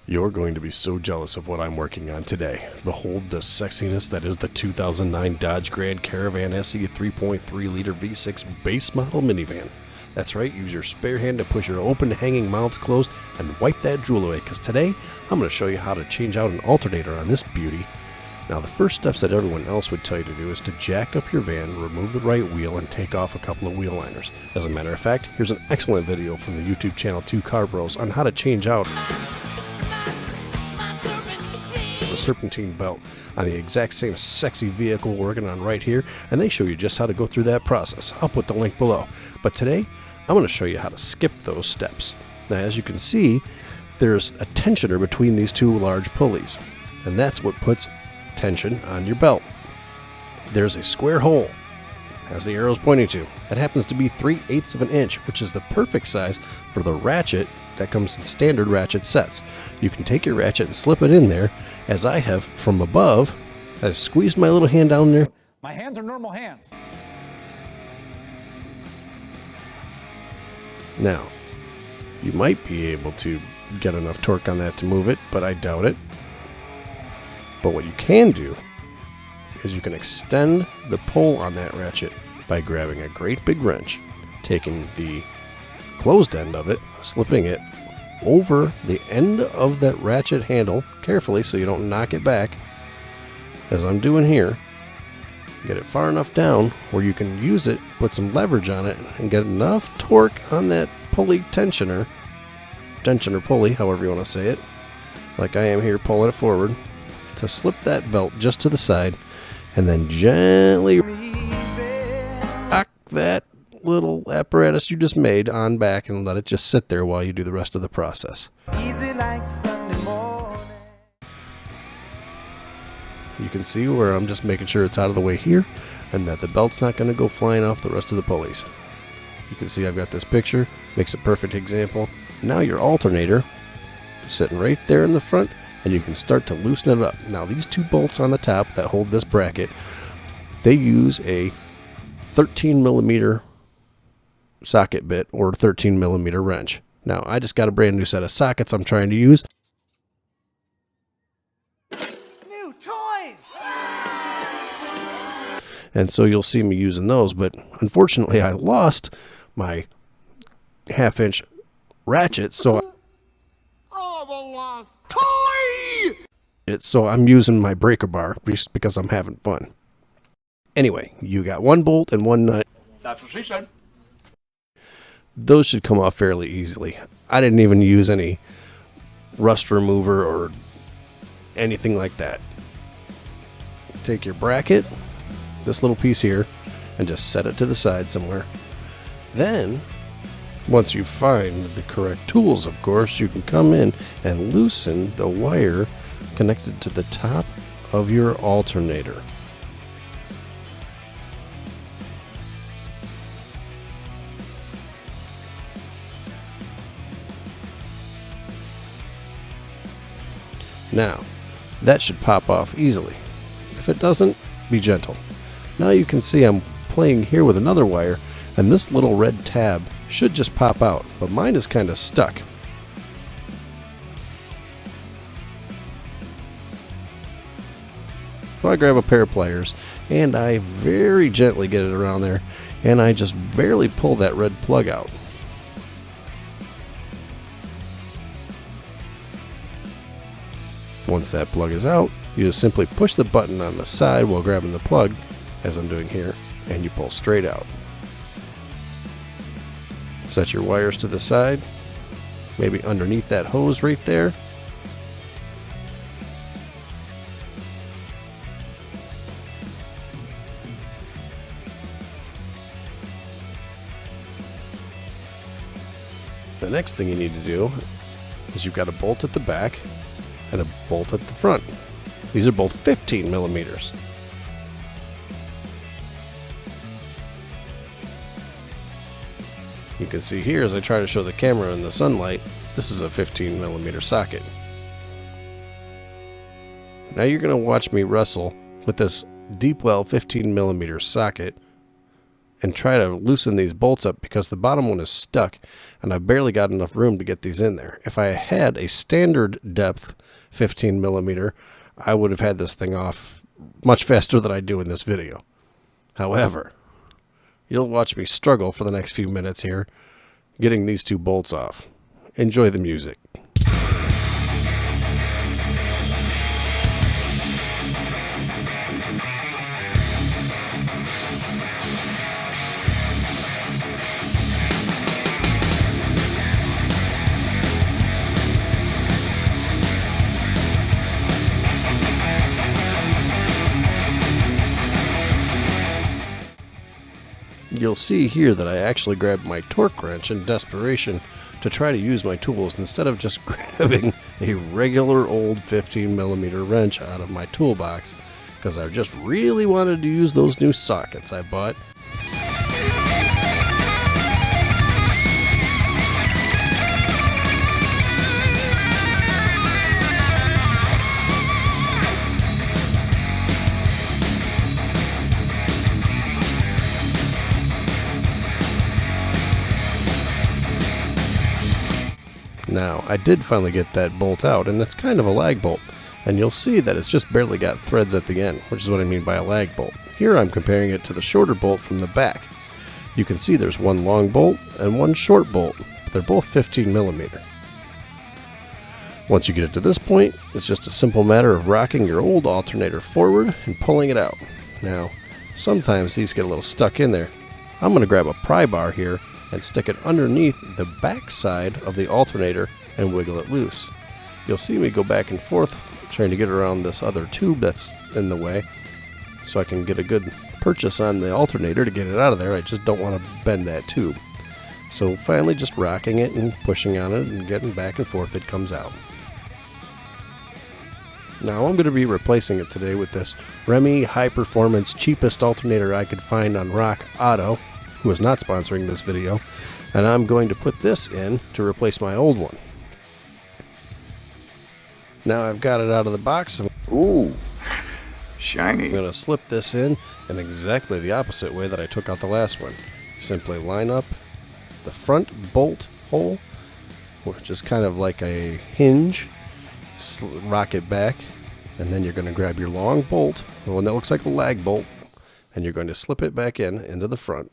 You're going to be so jealous of what I'm working on today. Behold the sexiness that is the 2009 Dodge Grand Caravan SE 3.3-liter V6 base model minivan. That's right, use your spare hand to push your open hanging mouth closed and wipe that drool away, because today I'm going to show you how to change out an alternator on this beauty. Now, the first steps that everyone else would tell you to do is to jack up your van, remove the right wheel, and take off a couple of wheel liners. As a matter of fact, here's an excellent video from the YouTube channel 2 Car Bros on how to change out the serpentine belt on the exact same sexy vehicle we're working on right here, and they show you just how to go through that process. I'll put the link below. But today, I'm going to show you how to skip those steps. Now, as you can see, there's a tensioner between these two large pulleys, and that's what puts tension on your belt. There's a square hole, as the arrow's pointing to. That happens to be 3/8 of an inch, which is the perfect size for the ratchet that comes in standard ratchet sets. You can take your ratchet and slip it in there, as I have from above. I squeezed my little hand down there. My hands are normal hands. Now, you might be able to get enough torque on that to move it, but I doubt it. But what you can do is you can extend the pull on that ratchet by grabbing a great big wrench, taking the closed end of it, slipping it over the end of that ratchet handle carefully so you don't knock it back, as I'm doing here. Get it far enough down where you can use it, put some leverage on it, and get enough torque on that pulley tensioner pulley, however you want to say it, like I am here pulling it forward, to slip that belt just to the side, and then gently rock that little apparatus you just made on back and let it just sit there while you do the rest of the process. Easy like Sunday morning. You can see where I'm just making sure it's out of the way here and that the belt's not going to go flying off the rest of the pulleys. You can see I've got this picture, makes a perfect example. Now your alternator is sitting right there in the front, and you can start to loosen it up. Now, these two bolts on the top that hold this bracket, they use a 13mm socket bit or 13mm wrench. Now, I just got a brand new set of sockets I'm trying to use. New toys! And so you'll see me using those, but unfortunately I lost my 1/2-inch ratchet, so I'm using my breaker bar just because I'm having fun. Anyway, you got one bolt and one nut. That's what she said. Those should come off fairly easily. I didn't even use any rust remover or anything like that. Take your bracket, this little piece here, and just set it to the side somewhere. Then, once you find the correct tools, of course, you can come in and loosen the wire connected to the top of your alternator. Now, that should pop off easily. If it doesn't, be gentle. Now you can see I'm playing here with another wire, and this little red tab should just pop out, but mine is kind of stuck. So I grab a pair of pliers, and I very gently get it around there, and I just barely pull that red plug out. Once that plug is out, you just simply push the button on the side while grabbing the plug, as I'm doing here, and you pull straight out. Set your wires to the side, maybe underneath that hose right there. The next thing you need to do is you've got a bolt at the back and a bolt at the front. These are both 15mm. You can see here as I try to show the camera in the sunlight, this is a 15mm socket. Now you're going to watch me wrestle with this deep well 15mm socket and try to loosen these bolts up because the bottom one is stuck and I've barely got enough room to get these in there. If I had a standard depth 15 millimeter, I would have had this thing off much faster than I do in this video. However, you'll watch me struggle for the next few minutes here getting these two bolts off. Enjoy the music. You'll see here that I actually grabbed my torque wrench in desperation to try to use my tools instead of just grabbing a regular old 15 millimeter wrench out of my toolbox because I just really wanted to use those new sockets I bought. Now, I did finally get that bolt out, and it's kind of a lag bolt, and you'll see that it's just barely got threads at the end, which is what I mean by a lag bolt. Here I'm comparing it to the shorter bolt from the back. You can see there's one long bolt and one short bolt, but they're both 15 millimeter. Once you get it to this point, it's just a simple matter of rocking your old alternator forward and pulling it out. Now, sometimes these get a little stuck in there. I'm going to grab a pry bar here and stick it underneath the back side of the alternator and wiggle it loose. You'll see me go back and forth trying to get around this other tube that's in the way so I can get a good purchase on the alternator to get it out of there. I just don't want to bend that tube. So finally just rocking it and pushing on it and getting back and forth, it comes out. Now I'm going to be replacing it today with this Remy high performance cheapest alternator I could find on Rock Auto, who is not sponsoring this video, and I'm going to put this in to replace my old one. Now I've got it out of the box. Ooh, shiny. I'm going to slip this in exactly the opposite way that I took out the last one. Simply line up the front bolt hole, which is kind of like a hinge, rock it back, and then you're going to grab your long bolt, the one that looks like a lag bolt, and you're going to slip it back in into the front.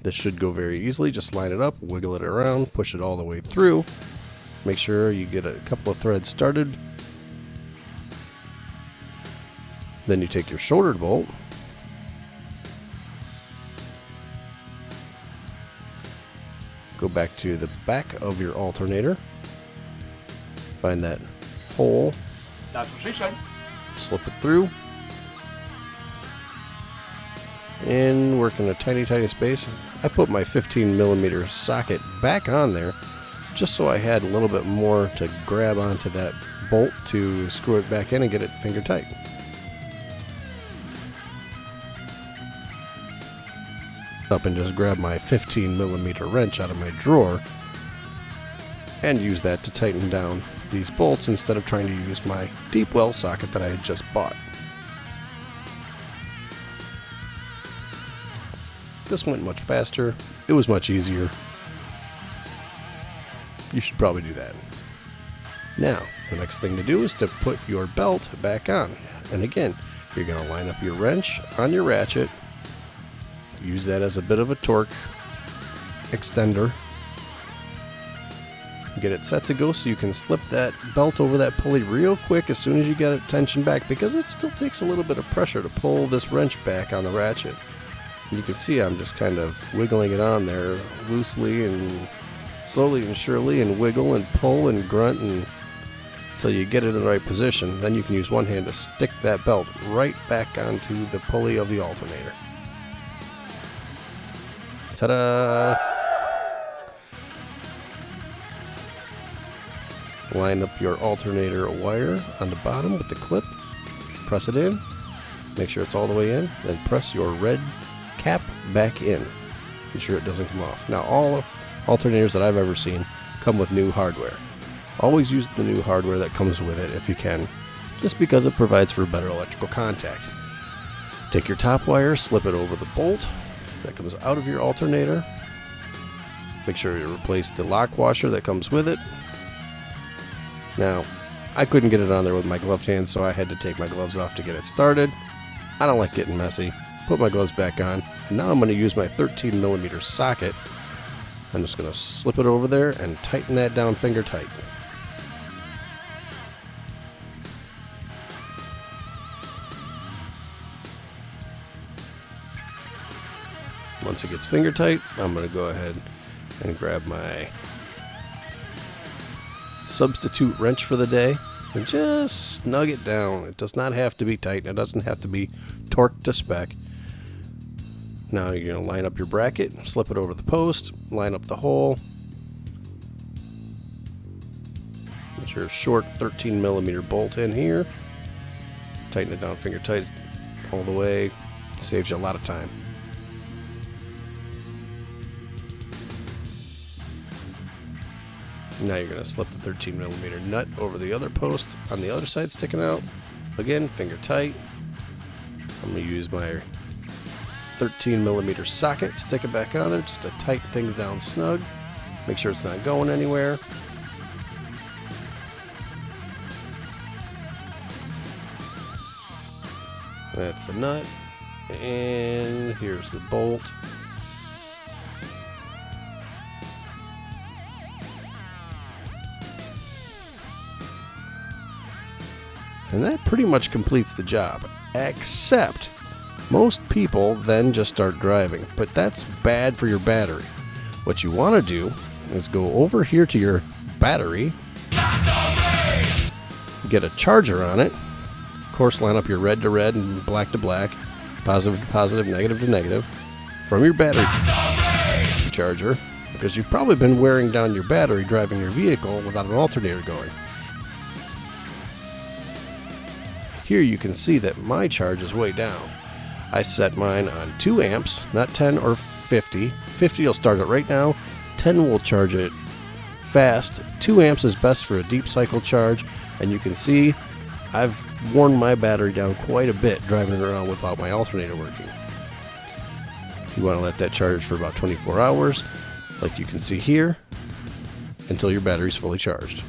This should go very easily. Just line it up, wiggle it around, push it all the way through. Make sure you get a couple of threads started. Then you take your shoulder bolt, go back to the back of your alternator, find that hole, That's what she said. slip it through, and work in a tiny space. I put my 15 millimeter socket back on there just so I had a little bit more to grab onto that bolt to screw it back in and get it finger tight. Up and just grab my 15 millimeter wrench out of my drawer and use that to tighten down these bolts instead of trying to use my deep well socket that I had just bought. This went much faster. It was much easier. You should probably do that. Now, the next thing to do is to put your belt back on. And again, you're going to line up your wrench on your ratchet. Use that as a bit of a torque extender. Get it set to go so you can slip that belt over that pulley real quick as soon as you get it tensioned back, because it still takes a little bit of pressure to pull this wrench back on the ratchet. You can see I'm just kind of wiggling it on there loosely and slowly and surely, and wiggle and pull and grunt until you get it in the right position. Then you can use one hand to stick that belt right back onto the pulley of the alternator. Ta-da! Line up your alternator wire on the bottom with the clip. Press it in. Make sure it's all the way in. Then press your red cap back in. Be sure it doesn't come off. Now, all alternators that I've ever seen come with new hardware. Always use the new hardware that comes with it if you can, just because it provides for better electrical contact. Take your top wire, slip it over the bolt that comes out of your alternator. Make sure you replace the lock washer that comes with it. Now, I couldn't get it on there with my gloved hands, so I had to take my gloves off to get it started. I don't like getting messy. Put my gloves back on, and now I'm going to use my 13mm socket. I'm just going to slip it over there and tighten that down finger tight. Once it gets finger tight, I'm going to go ahead and grab my substitute wrench for the day and just snug it down. It does not have to be tight, and it doesn't have to be torqued to spec. Now you're going to line up your bracket, slip it over the post, line up the hole. Put your short 13mm bolt in here. Tighten it down finger tight all the way. Saves you a lot of time. Now you're going to slip the 13mm nut over the other post on the other side sticking out. Again, finger tight. I'm going to use my 13mm socket, stick it back on there just to tighten things down snug. Make sure it's not going anywhere. That's the nut. And here's the bolt. And that pretty much completes the job, except most people then just start driving, but that's bad for your battery. What you want to do is go over here to your battery, get a charger on it, of course line up your red to red and black to black, positive to positive, negative to negative, from your battery charger, because you've probably been wearing down your battery driving your vehicle without an alternator going. Here you can see that my charge is way down. I set mine on 2 amps, not 10 or 50. 50 will start it right now. 10 will charge it fast. 2 amps is best for a deep cycle charge. And you can see I've worn my battery down quite a bit driving it around without my alternator working. You want to let that charge for about 24 hours, like you can see here, until your battery's fully charged.